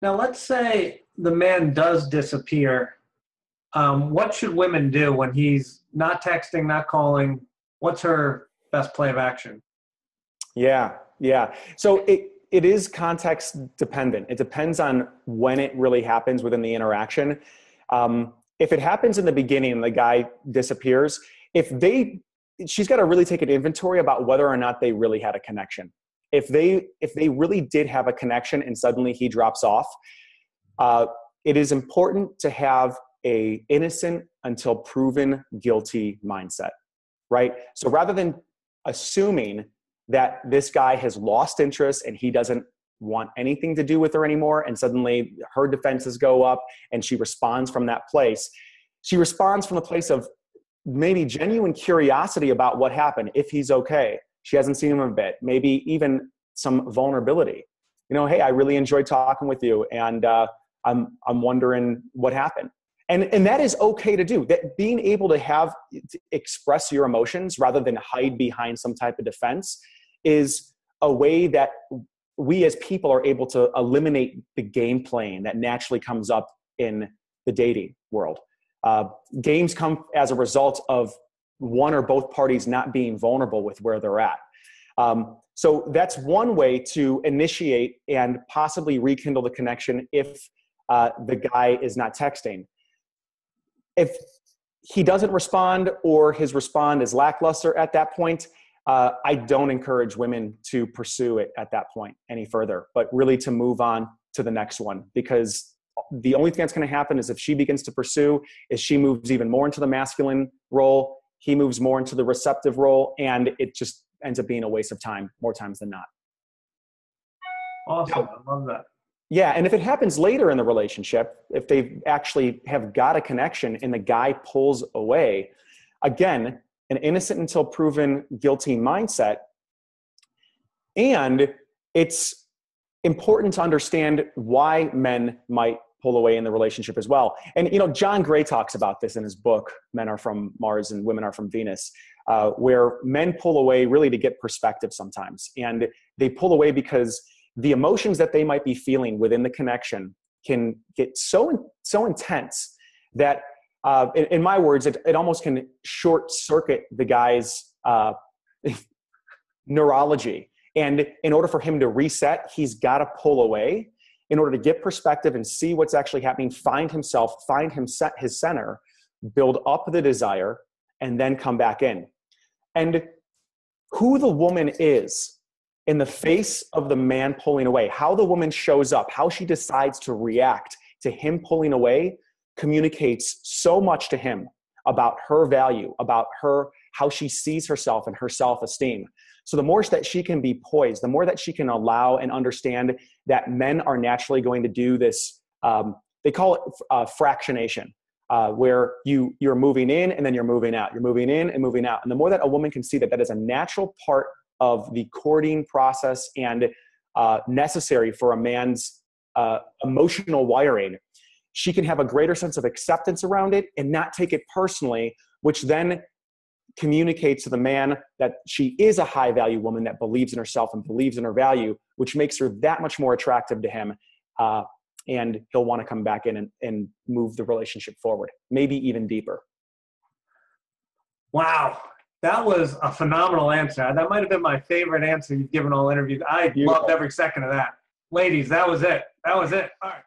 Now, let's say the man does disappear. What should women do when he's not texting, not calling? What's her best play of action? Yeah, yeah. So it is context dependent. It depends on when it really happens within the interaction. If it happens in the beginning and the guy disappears, she's got to really take an inventory about whether or not they really had a connection. If they really did have a connection and suddenly he drops off, it is important to have a innocent until proven guilty mindset, right? So rather than assuming that this guy has lost interest and he doesn't want anything to do with her anymore, and suddenly her defenses go up and she responds from that place. She responds from the place of maybe genuine curiosity about what happened, if he's okay. She hasn't seen him in a bit, maybe even some vulnerability. Hey, I really enjoyed talking with you, and I'm wondering what happened. And that is okay to do. That being able to express your emotions rather than hide behind some type of defense is a way that we as people are able to eliminate the game playing that naturally comes up in the dating world. Games come as a result of one or both parties not being vulnerable with where they're at. So that's one way to initiate and possibly rekindle the connection if the guy is not texting. If he doesn't respond or his respond is lackluster at that point, I don't encourage women to pursue it at that point any further, but really to move on to the next one, because the only thing that's going to happen is if she begins to pursue, is she moves even more into the masculine role, he moves more into the receptive role, and it just ends up being a waste of time more times than not. Awesome. I love that. Yeah, and if it happens later in the relationship, if they actually have got a connection and the guy pulls away, again, an innocent until proven guilty mindset. And it's important to understand why men might pull away in the relationship as well. And, John Gray talks about this in his book, Men Are From Mars and Women Are From Venus, where men pull away really to get perspective sometimes. And they pull away because the emotions that they might be feeling within the connection can get so intense that, in my words, it almost can short circuit the guy's neurology. And in order for him to reset, he's got to pull away in order to get perspective and see what's actually happening, find his center, build up the desire, and then come back in. And who the woman is in the face of the man pulling away, how the woman shows up, how she decides to react to him pulling away, communicates so much to him about her value, about how she sees herself and her self-esteem. So the more that she can be poised, the more that she can allow and understand that men are naturally going to do this, they call it fractionation, where you're moving in and then you're moving out. You're moving in and moving out. And the more that a woman can see that is a natural part of the courting process and necessary for a man's emotional wiring, she can have a greater sense of acceptance around it and not take it personally, which then communicates to the man that she is a high value woman that believes in herself and believes in her value, which makes her that much more attractive to him. And he'll want to come back in and move the relationship forward, maybe even deeper. Wow. That was a phenomenal answer. That might have been my favorite answer you've given all interviews. I loved every second of that. Ladies, that was it. That was it. All right.